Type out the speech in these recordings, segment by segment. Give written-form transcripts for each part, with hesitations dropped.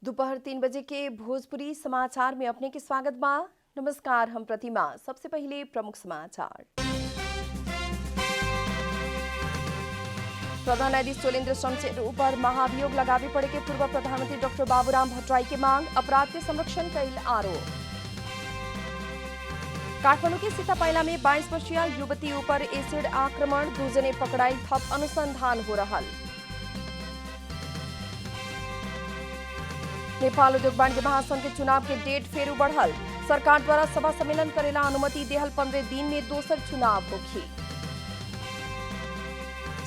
दोपहर 3 बजे के भोजपुरी समाचार में अपने के स्वागत बा। नमस्कार, हम प्रतिमा। सबसे पहले प्रमुख समाचार। प्रधान न्यायाधीश चोलेन्द्र शमशेर ऊपर महाभियोग लगावे पड़े के पूर्व प्रधानमंत्री डॉक्टर बाबूराम भट्टराई के मांग, अपराध के संरक्षण कैल आरोप। काठमाडौँ के सीतापाइला में 22 वर्षीय युवती ऊपर एसिड आक्रमण, 2 जने पकड़ाई, थप अनुसंधान हो रहा। नेपाल उद्योग वाणिज्य महासंघ के चुनाव के डेट फेरू बढ़ल, सरकार द्वारा सभा सम्मेलन करेला अनुमति देहल 15 दिन में दोसर चुनाव होखी।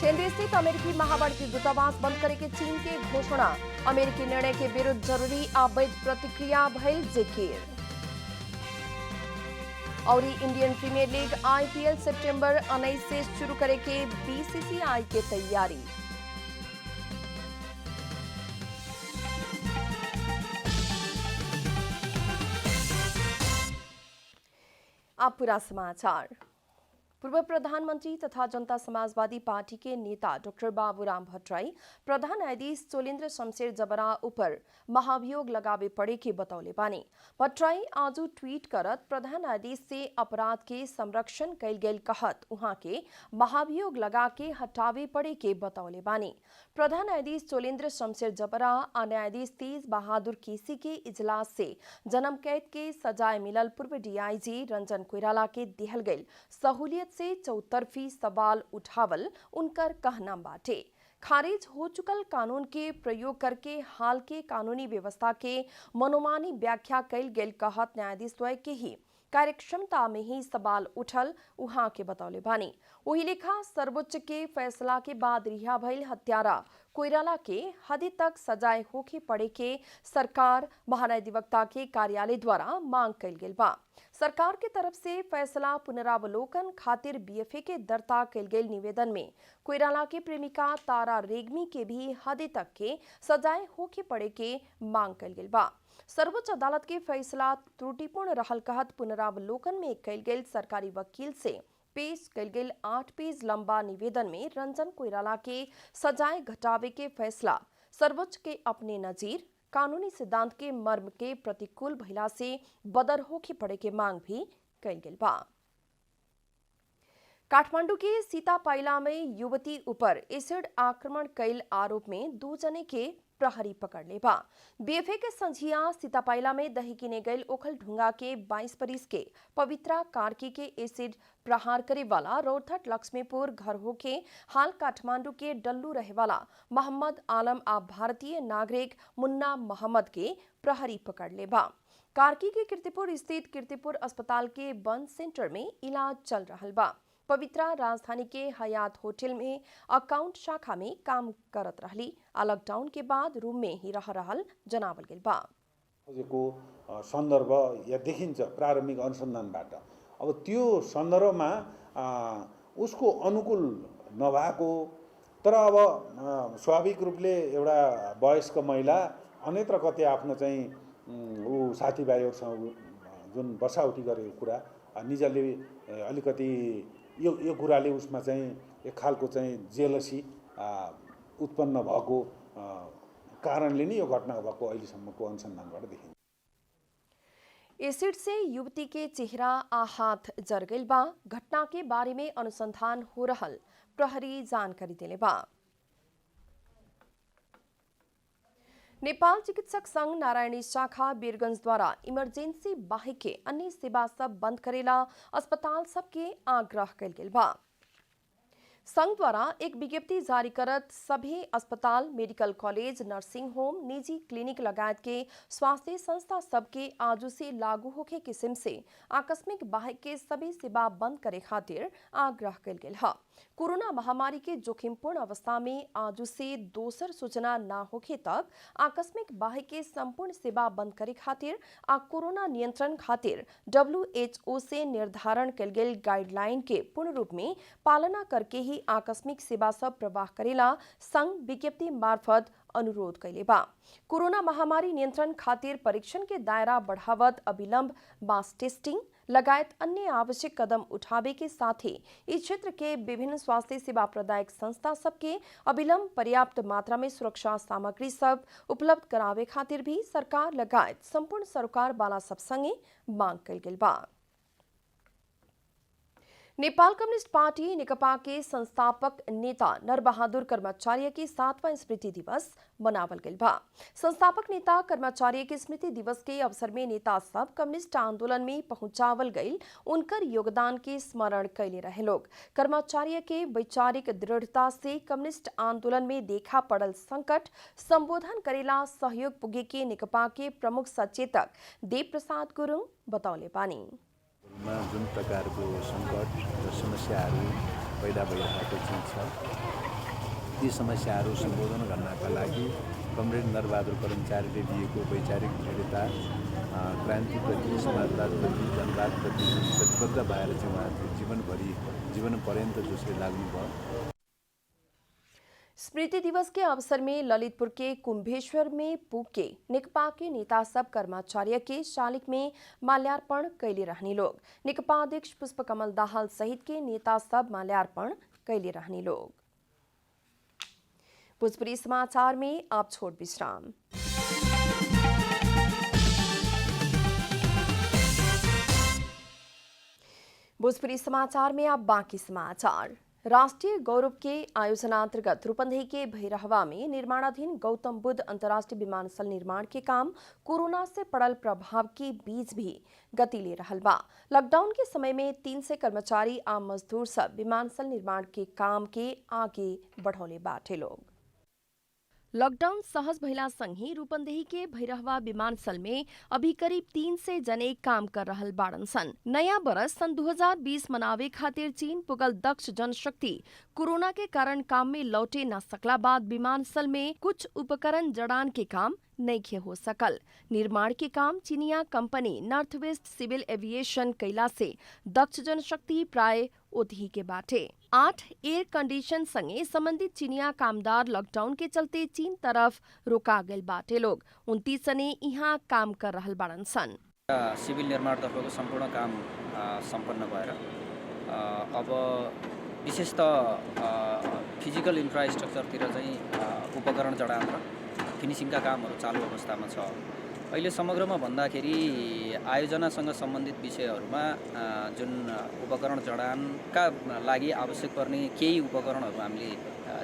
चेन्नई स्थित अमेरिकी महावाणिज्य दूतावास बंद करे के चीन के घोषणा, अमेरिकी निर्णय के विरुद्ध जरूरी आ वैध प्रतिक्रिया भइल जिकिर। और इंडियन प्रीमियर लीग IPL सितंबर 19 से शुरू करे के BCCI के तैयारी। अब पूरा समाचार। पूर्व प्रधानमंत्री तथा जनता समाजवादी पार्टी के नेता डॉक्टर बाबूराम भट्टराई प्रधान न्यायाधीश चोलेन्द्र शमशेर जबरा ऊपर महाभियोग लगावे पड़े के बतौले बानी। भट्टराई आज ट्वीट करत प्रधान न्यायाधीश से अपराध के संरक्षण कैल गेल कहत उहाँ के महाभियोग लगा के हटावे पड़े के बतौले बानी। प्रधान न्यायाधीश चोलेन्द्र शमशेर जबरा और न्यायाधीश तेज बहादुर केसी के इजलास से जन्म कैद के सजाए मिलल पूर्व DIG रंजन कोइराला के दिहल गईल सहूलियत से चौतरफी सवाल उठावल उनकर कहना बाटे। खारिज हो चुकल कानून के प्रयोग करके हाल के कानूनी व्यवस्था के मनोमानी व्याख्या कैल गेल कहत न्यायाधीश द्वय के ही कार्यक्षमता में ही सवाल उठल उहाँ के बतौले बानी। वही लेखा सर्वोच्च के फैसला के बाद रिहा भइल हत्यारा कोइराला के हद तक सजाए होके पड़े के सरकार महाधिवक्ता के कार्यालय द्वारा मांग कैल गेल बा। सरकार के तरफ से फैसला पुनरावलोकन खातिर BFA के दर्ता कैल गेल निवेदन में कोइराला के प्रेमिका तारा रेग्मी के भी हद तक के सजाए होके पड़े के मांग कैल गेल बा। सर्वोच्च अदालत के फैसला त्रुटिपूर्ण रहल कहत पुनरावलोकन में कैल गेल सरकारी वकील से पेश कैल गेल 8 पेज लंबा निवेदन में रंजन कोइराला के सजाए घटावे के फैसला सर्वोच्च के अपने नजीर कानूनी सिद्धांत के मर्म के प्रतिकूल भइला से बदर होके पड़े के मांग भी कैल गेल बा। काठमांडू के सीतापाइला में युवती ऊपर एसिड आक्रमण कैल आरोप में 2 जने के प्रहरी पकड़ ले बा। BFA के संझिया सीतापाइला में दही किने गईल ओखल ढुंगा के 22 बरिस के पवित्रा कार्की के एसिड प्रहार करे वाला रोहतट लक्ष्मीपुर घर होके हाल काठमांडू के डल्लू रहे वाला मोहम्मद आलम आ भारतीय नागरिक मुन्ना मोहम्मद के प्रहरी पकड़ ले बा। कार्की के कीर्तिपुर स्थित कीर्तिपुर अस्पताल के बंद सेंटर में इलाज चल रहल बा। पवित्रा राजधानी के हयात होटल में अकाउंट शाखा में काम करत रहली। लॉकडाउन के बाद रूम में ही रहल जनावल गेल बा। सन्दर्भ या देखिन्छ प्रारम्भिक अनुसन्धानबाट अब त्यो सन्दर्भमा उसको अनुकूल नभएको, तर अब स्वाभाविक रूपले एउटा वयस्क महिला अन्यत्र कतै आफ्नो चाहिँ ऊ साथीभाइहरूसँग जुन बसाउटी गरेको कुरा निजले अलिकति यो कुराले उसमा चाहिँ एक खालको चाहिँ जेलसी उत्पन्न भएको कारणले नै यो घटना भएको अहिलेसम्मको अनुसन्धानबाट देखिन्छ। एसिड से युवती के चेहरा आ हाथ जर गईल बा। घटना के बारे में अनुसंधान हो रहल प्रहरी जानकारी देले बा। नेपाल चिकित्सक संघ नारायणी शाखा वीरगंज द्वारा इमरजेंसी बाहे के अन्य सेवा सब बंद करेला अस्पताल सबके आग्रह कैल गेल बा। संघ द्वारा एक विज्ञप्ति जारी करत सभी अस्पताल, मेडिकल कॉलेज, नर्सिंग होम, निजी क्लिनिक लगायत के स्वास्थ्य संस्था सबके आजू से लागू होके किस्म से आकस्मिक बाहे के सभी सेवा बंद करे खातिर आग्रह कैल गेल है। कोरोना महामारी के जोखिमपूर्ण अवस्था में आजू से दोसर सूचना न होखे तक आकस्मिक बाहे के संपूर्ण सेवा बंद करे खातिर आ कोरोना नियंत्रण खातिर WHO से निर्धारण कैल गेल गाइडलाइन के पूर्ण रूप में पालना करके ही आकस्मिक सेवा सब प्रवाह करेला संघ विज्ञप्ति मार्फत अनुरोध कैले बा। कोरोना महामारी नियंत्रण खातिर परीक्षण के दायरा बढ़ावत अविलंब मास टेस्टिंग, लगायत अन्य आवश्यक कदम उठावे के साथ ही इस क्षेत्र के विभिन्न स्वास्थ्य सेवा प्रदायक संस्था सबके अविलंब पर्याप्त मात्रा में सुरक्षा सामग्री सब उपलब्ध करावे खातिर भी सरकार लगायत संपूर्ण सरकार वाला सब संगे मांग कल गेल बा। नेपाल कम्युनिस्ट पार्टी नेकपा के संस्थापक नेता नरबहादुर कर्माचार्य के 7वां स्मृति दिवस मनावल गेल बा। संस्थापक नेता कर्माचार्य के स्मृति दिवस के अवसर में नेता सब कम्युनिस्ट आंदोलन में पहुंचावल गई उनकर योगदान के स्मरण कैले रहे लोग। कर्माचार्य के वैचारिक दृढ़ता से कम्युनिस्ट आंदोलन में देखा पड़ल संकट संबोधन करेला सहयोग पुगे के नेकपा के प्रमुख सचेतक देव प्रसाद गुरुङ बताउले पानी। जुन प्रकारको सङ्कट र समस्याहरू पैदा भइरहेको छ ती समस्याहरू सम्बोधन गर्नका लागि कमरेड नरबहादुर कर्मचारीले दिएको वैचारिक दृढता क्रान्तिप्रति समाजवादप्रति जनवादप्रति प्रतिबद्ध भएर चाहिँ उहाँको जीवनपर्यन्त जसले लाग्नुभयो। स्मृति दिवस के अवसर में ललितपुर के कुंभेश्वर में पुगे नेकपा के नेता सब कर्माचार्य के शालिग में माल्यार्पण कैले रहने लोग। नेकपा अध्यक्ष पुष्पकमल दाहाल सहित के नेता सब माल्यार्पण कैले रहने लोग। भोजपुरी समाचार में आप छोड़ विश्राम। भोजपुरी समाचार में अब बाकी समाचार। राष्ट्रीय गौरव के आयोजना अंतर्गत रूपंदेही के भैरहवा में निर्माणाधीन गौतम बुद्ध अंतर्राष्ट्रीय विमानस्थल निर्माण के काम कोरोना से पड़ल प्रभाव के बीच भी गति ले रहल बा। लॉकडाउन के समय में 300 कर्मचारी आम मजदूर सब विमानस्थल निर्माण के काम के आगे बढ़ौले बाटे लोग। लॉकडाउन सहज भइला संगी रूपंदेही के भैरहवा विमानस्थल में अभी करीब 300 जने काम कर रहल बाड़न सन। नया बरस सन 2020 मनावे खातिर चीन पुगल दक्ष जनशक्ति कोरोना के कारण काम में लौटे न सकला बाद विमानस्थल में कुछ उपकरण जड़ान के काम नहीं हो सकल। निर्माण के काम चीनिया company north west civil aviation कैला से दक्ष जनशक्ति प्राय ओतही के बाटे। 8 एयर कंडीशन संगे संबंधित चीनिया कामदार लॉकडाउन के चलते चीन तरफ रोका गए बाटे लोग 29 जने यहाँ काम कर रहल बाड़न सन। सिविल निर्माणतर्फको सम्पूर्ण काम सम्पन्न भएर अब विशेषतः फिजिकल इन्फ्रास्ट्रक्चरतिर चाहिँ उपकरण जडान र फिनिसिङका कामहरू चालु अवस्थामा छ। अहिले समग्रमा भन्दाखेरि आयोजनासँग सम्बन्धित विषयहरूमा जुन उपकरण जडानका लागि आवश्यक पर्ने केही उपकरणहरू हामीले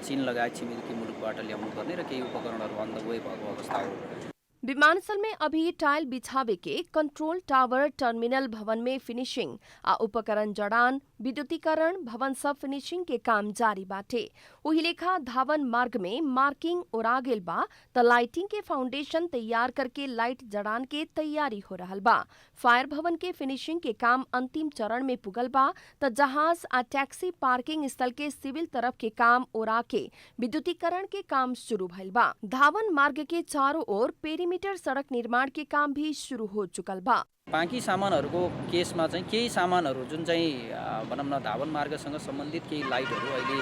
चीन लगायत छिमेकी मुलुकबाट ल्याउनु पर्ने र केही उपकरणहरू अन द वे भएको अवस्था हो। विमानस्थल में अभी टाइल बिछावे के कंट्रोल टावर टर्मिनल भवन में फिनिशिंग आ उपकरण जड़ान विद्युतीकरण भवन सब फिनिशिंग के काम जारी बाटे। वही लेखा धावन मार्ग में मार्किंग ओरा गेल बा त लाइटिंग के फाउंडेशन तैयार करके लाइट जड़ान के तैयारी हो रहल बा। फायर भवन के फिनिशिंग के काम अंतिम चरण में पुगल बा त जहाज आ टैक्सी पार्किंग स्थल के सिविल तरफ के काम ओरा के विद्युतीकरण के काम शुरू भइल बा। धावन मार्ग के चारों ओर पेरीमीटर सड़क निर्माण के काम भी शुरू हो चुकल बा। बाँकी सामानहरूको केसमा चाहिँ केही सामानहरू जुन चाहिँ भनौँ न धावन मार्गसँग सम्बन्धित केही लाइटहरू अहिले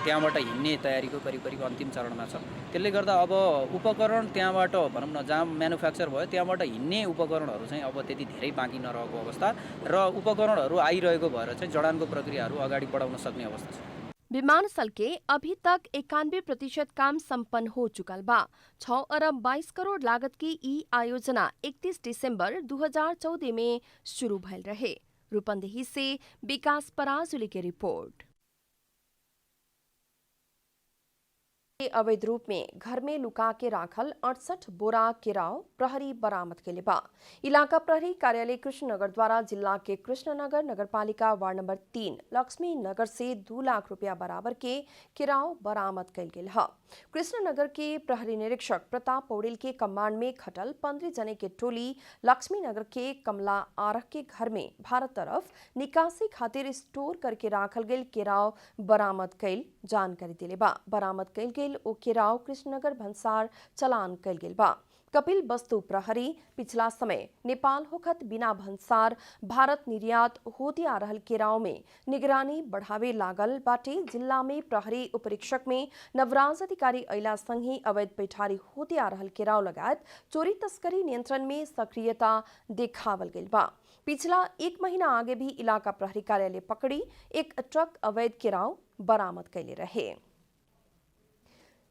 त्यहाँबाट हिँड्ने तयारीको करिब अन्तिम चरणमा छ। त्यसले गर्दा अब उपकरण त्यहाँबाट भनौँ न जहाँ म्यानुफ्याक्चर भयो त्यहाँबाट हिँड्ने उपकरणहरू चाहिँ अब त्यति धेरै बाँकी नरहेको अवस्था र उपकरणहरू आइरहेको भएर चाहिँ जडानको प्रक्रियाहरू अगाडि बढाउन सक्ने अवस्था छ। विमानस्थल के अभी तक 91% काम संपन्न हो चुकल बा। 6 अरब 22 करोड़ लागत की ई आयोजना 31 दिसंबर 2014 में शुरू भइल रहे। रूपंदेही से विकास पराजुली की रिपोर्ट। अवैध रूप में घर में लुका के राखल 68 बोरा केराव प्रहरी बरामद के बा। इलाका प्रहरी कार्यालय कृष्णनगर द्वारा जिला के कृष्णनगर नगरपालिका वार्ड नंबर 3 लक्ष्मी नगर से 2 लाख रुपया बराबर के केराव बरामद कल गेल है। कृष्णनगर के प्रहरी निरीक्षक प्रताप पौडेल के कमांड में खटल 15 जने के टोली लक्ष्मी नगर के कमला आरख के घर में भारत तरफ निकासी खातिर स्टोर करके राखल गेल केराव बरामद कैल जानकारी दिले बा। बरामद कैल गेल ओ केराव कृष्णनगर भंसार चलान कैल गेल बा। कपिल वस्तु प्रहरी पिछला समय नेपाल होखत बिना भंसार भारत निर्यात होते आ रहल केराव में निगरानी बढ़ावे लागल बाटे। जिला में प्रहरी उपरीक्षक में नवराज अधिकारी अइला संघी अवैध पैठारी होते आ रहल केराव लगायत चोरी तस्करी नियंत्रण में सक्रियता देखावल गेल बा। पिछला 1 महीना आगे भी इलाका प्रहरी कार्यालय पकड़ी एक ट्रक अवैध केराव बरामद कैले रहे।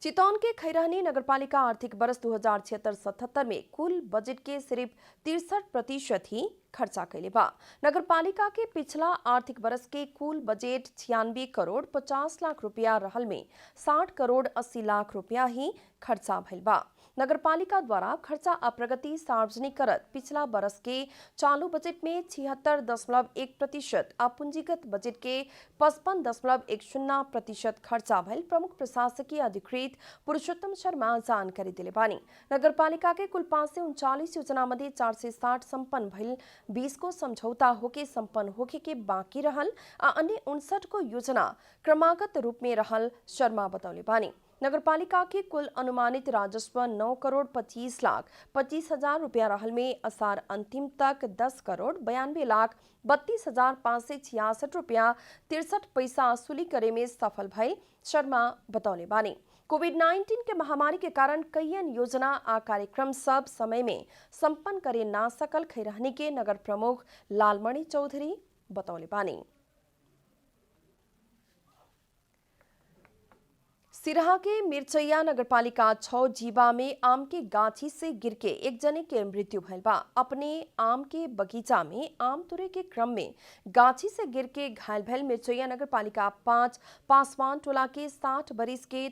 चितौन के खैरहनी नगरपालिका आर्थिक वर्ष 2076-77 में कुल बजट के सिर्फ 63% ही खर्चा कैले बा। नगरपालिका के पिछला आर्थिक वर्ष के कुल बजट 96 करोड़ 50 लाख रुपया रहल में 60 करोड़ 80 लाख रुपया ही खर्चा भइल बा। नगरपालिका द्वारा खर्चा आ प्रगति सार्वजनिक करत पिछला वर्ष के चालू बजट में 76.1% आ पूंजीगत बजट के 55.10% खर्चा भइल प्रमुख प्रशासकीय अधिकृत पुरुषोत्तम शर्मा जानकारी दिले बानी। नगरपालिका के कुल 539 योजना मध्ये 460 संपन्न भइल, 20 को समझौता होके संपन्न होके के बाँकी रहल आ अन्य 59 को योजना क्रमागत रूप में रहल शर्मा बतौले बानी। नगरपालिका के कुल अनुमानित राजस्व 9 करोड़ 25 लाख 25 हजार रुपया रहल में असार अंतिम तक 10 करोड़ 92 लाख 32 हजार 566 रुपया 63 पैसा वसूली करे में सफल भइल शर्मा बतौले बानी। कोविड-19 के महामारी के कारण कईयन योजना आ कार्यक्रम सब समय में संपन्न करे ना सकल खैरहनी के नगर प्रमुख लालमणि चौधरी बतौले बानी। सिरहा के मिर्चैया नगरपालिका 6 जीवा में आम के गाछी से गिर के एक जने के मृत्यु भइल बा। अपने आम के बगीचा में आम तुरे के क्रम में गाछी से गिर के घायल भइल मिर्चैया नगरपालिका 5 पासवान टोला के 60 बरिस के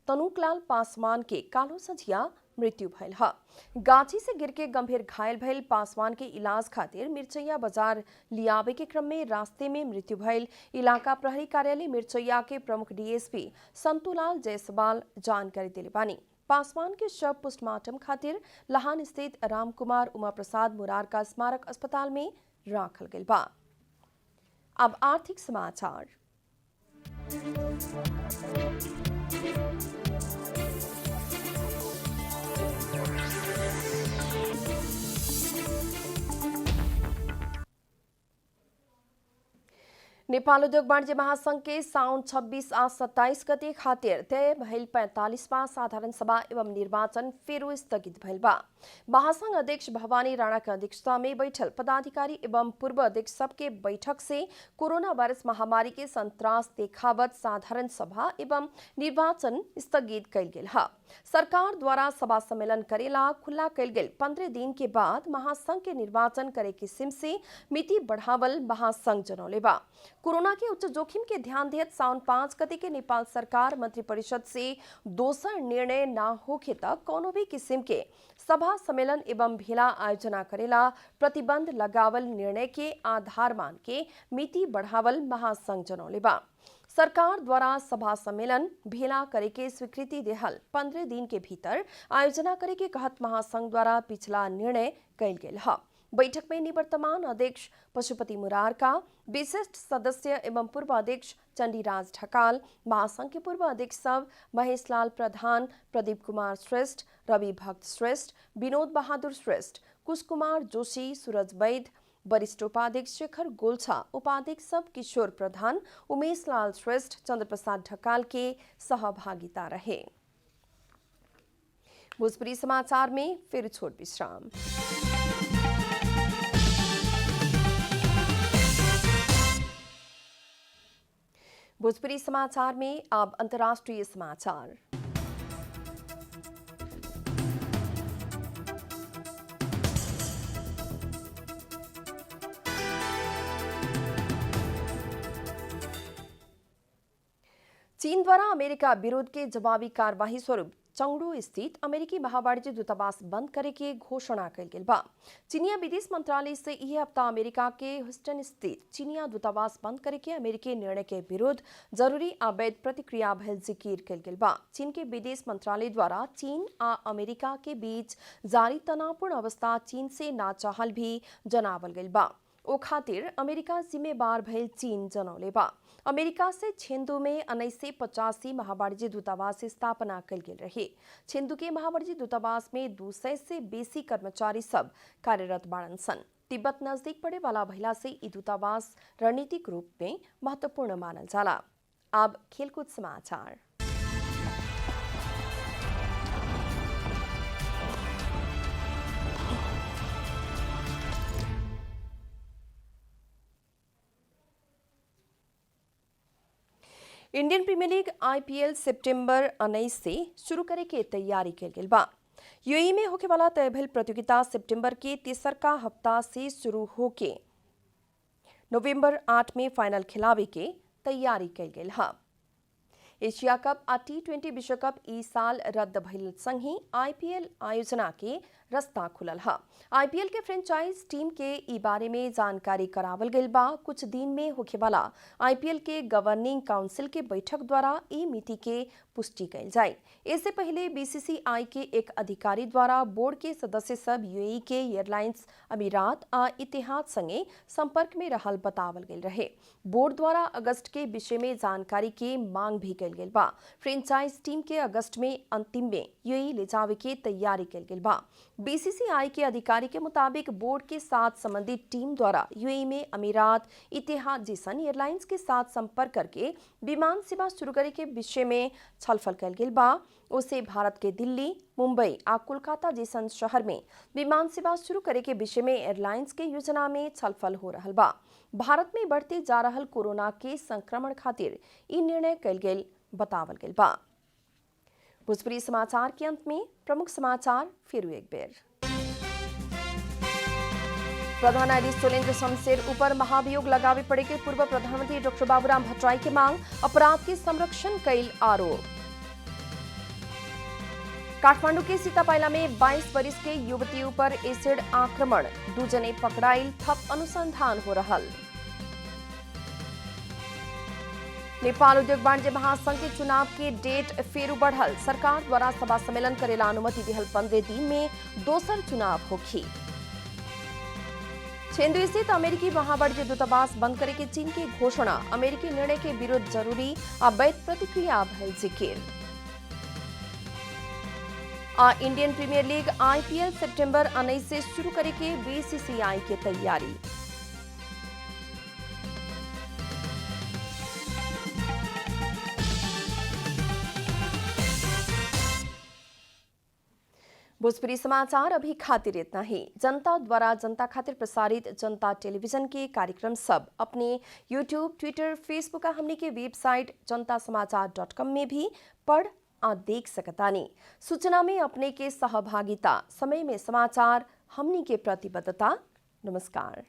तनुकलाल पासवान के कालो संझिया मृत्यु भइल ह। गाछी से गिर के गंभीर घायल भइल पासवान के इलाज खातिर मिर्चैया बाजार लियावे के क्रम में रास्ते में मृत्यु भइल इलाका प्रहरी कार्यालय मिर्चैया के प्रमुख डीएसपी संतुलाल जायसवाल जानकारी दिले बानी। पासवान के शव पोस्टमार्टम खातिर लहान स्थित रामकुमार उमा प्रसाद मुरारका स्मारक अस्पताल में राखल गइल बा। अब आर्थिक समाचार। नेपाल उद्योग वाणिज्य महासंघ के साउन 26 आ 27 गते खातिर तय भइल 45वां साधारण सभा एवं निर्वाचन फेरो स्थगित भइल बा। महासंघ अध्यक्ष भवानी राणा के अध्यक्षता में बैठल पदाधिकारी एवं पूर्व अध्यक्ष सबके बैठक से कोरोना वायरस महामारी के संत्रास देखावत साधारण सभा एवं निर्वाचन स्थगित कैल गेल है। सरकार द्वारा सभा सम्मेलन करेला खुला कैल गेल 15 दिन के बाद महासंघ के निर्वाचन करे किस्म से मिति बढ़ावल महासंघ जनौले बा। कोरोना के उच्च जोखिम के ध्यान देत साउन 5 गते के नेपाल सरकार मंत्रिपरिषद से दोसर निर्णय न होखे तक कोनो भी किस्म के सभा सम्मेलन एवं भेला आयोजना करेला प्रतिबंध लगावल निर्णय के आधार मान के मिति बढ़ावल महासंघ जनौले बा। सरकार द्वारा सभा सम्मेलन भेला करे के स्वीकृति देहल 15 दिन के भीतर आयोजना करे के कहत महासंघ द्वारा पिछला निर्णय कैल गेल है। बैठक में निवर्तमान अध्यक्ष पशुपति मुरारका, विशिष्ट सदस्य एवं पूर्व अध्यक्ष चंडीराज ढकाल, महासंघ के पूर्व अध्यक्ष सब महेशलाल प्रधान, प्रदीप कुमार श्रेष्ठ, रवि भक्त श्रेष्ठ, विनोद बहादुर श्रेष्ठ, कुश कुमार जोशी, सूरज वैद, वरिष्ठ उपाध्यक्ष शेखर गोल्छा, उपाध्यक्ष सब किशोर प्रधान, उमेश लाल श्रेष्ठ, चंद्र प्रसाद ढकाल के सहभागिता रहे। भोजपुरी समाचार में फिर छोट विश्राम। भोजपुरी समाचार में अब अंतर्राष्ट्रीय समाचार। चीन द्वारा अमेरिका विरोध के जवाबी कार्यवाही स्वरूप चंगडू स्थित अमेरिकी महावाणिज्य दूतावास बंद करे के घोषणा कल गेल बा। चीनिया विदेश मंत्रालय से यह हफ्ता अमेरिका के ह्यूस्टन स्थित चीनिया दूतावास बंद करे के अमेरिकी निर्णय के विरुद्ध जरूरी अवैध प्रतिक्रिया भइल जिकिर कल गेल बा। चीन के विदेश मंत्रालय द्वारा चीन आ अमेरिका के बीच जारी तनावपूर्ण अवस्था चीन से ना चाहल भी जनावल गेल बा। ओ खातिर अमेरिका जिम्मेवार भइल चीन जनौले बा। अमेरिका से छेंदू में 1985 महावाणिज्य दूतावास स्थापना कल गेल रहे। छेंदू के महावाणिज्य दूतावास में 200 से बेसी कर्मचारी सब कार्यरत बाड़न सन। तिब्बत नजदीक पड़े वाला भइला से ई दूतावास रणनीतिक रूप में महत्वपूर्ण मानल जाला। अब खेलकूद समाचार। इंडियन प्रीमियर लीग IPL सितंबर 19 से शुरू करे के तैयारी के गेल बा। यूएई में होके वाला तय भेल प्रतियोगिता सितंबर के तीसरका हफ्ता से शुरू होके नवंबर 8 में फाइनल खिलावे के तैयारी कल गेल हा। एशिया कप आ T20 विश्व कप ई साल रद्द भइल संगे IPL आयोजना के रास्ता खुलल हा। IPL के फ्रेंचाइज टीम के ई बारे में जानकारी करावल गइल बा। कुछ दिन में होखे वाला IPL के गवर्निंग काउंसिल के बैठक द्वारा ई मिति के पुष्टि कइल जाए। इससे पहले BCCI के एक अधिकारी द्वारा बोर्ड के सदस्य सब यूएई के एयरलाइंस अमीरात आ इतिहाद संगे संपर्क में रहल बतावल गेल रहे। बोर्ड द्वारा अगस्त के विषय में जानकारी के मांग भी कइल गेल बा। फ्रेंचाइज टीम के अगस्त में अंतिम में यूएई ले जावे के तैयारी कइल गेल बा। BCCI के अधिकारी के मुताबिक बोर्ड के साथ संबंधित टीम द्वारा यूएई में अमीरात, इतिहाद जैसन एयरलाइंस के साथ संपर्क करके विमान सेवा शुरू करे के विषय में छलफल कइल गेल बा। उसे भारत के दिल्ली, मुंबई आ कोलकाता जैसन शहर में विमान सेवा शुरू करे के विषय में एयरलाइंस के योजना में छलफल हो रहल बा। भारत में बढ़ते जा रहल कोरोना के संक्रमण खातिर ई निर्णय कइल गेल बतावल गेल बा। भोजपुरी समाचार के अंत में प्रमुख समाचार फिर एक बेर। प्रधान न्यायाधीश चोलेन्द्र शमशेर ऊपर महाभियोग लगावे पड़े के पूर्व प्रधानमंत्री डॉक्टर बाबूराम भट्टराई के मांग, अपराध के संरक्षण कईल आरोप। काठमांडू के सीतापायला में 22 वर्ष के युवती पर एसिड आक्रमण, 2 जने पकड़ाइल, थप अनुसंधान हो रहल। नेपाल उद्योग वाणिज्य महासंघ के चुनाव के डेट फेरू बढ़ल, सरकार द्वारा सभा सम्मेलन करेला अनुमति दिहल 15 दिन में दोसर चुनाव होखी। चेंदू स्थित अमेरिकी महावाणिज्य दूतावास बंद करे के चीन की घोषणा, अमेरिकी निर्णय के विरुद्ध जरूरी आ वैध प्रतिक्रिया भइल जिकिर। इंडियन प्रीमियर लीग IPL सितंबर 19 से शुरू करे के BCCI के तैयारी। भोजपुरी समाचार अभी खातिर इतना ही। जनता द्वारा जनता खातिर प्रसारित जनता टेलीविजन के कार्यक्रम सब अपने YouTube, ट्विटर, फेसबुक और हमने के वेबसाइट jantasamaachar.com में भी पढ़ आ देख सकतानी। सूचना में अपने के सहभागिता, समय में समाचार, हमनी के प्रतिबद्धता। नमस्कार।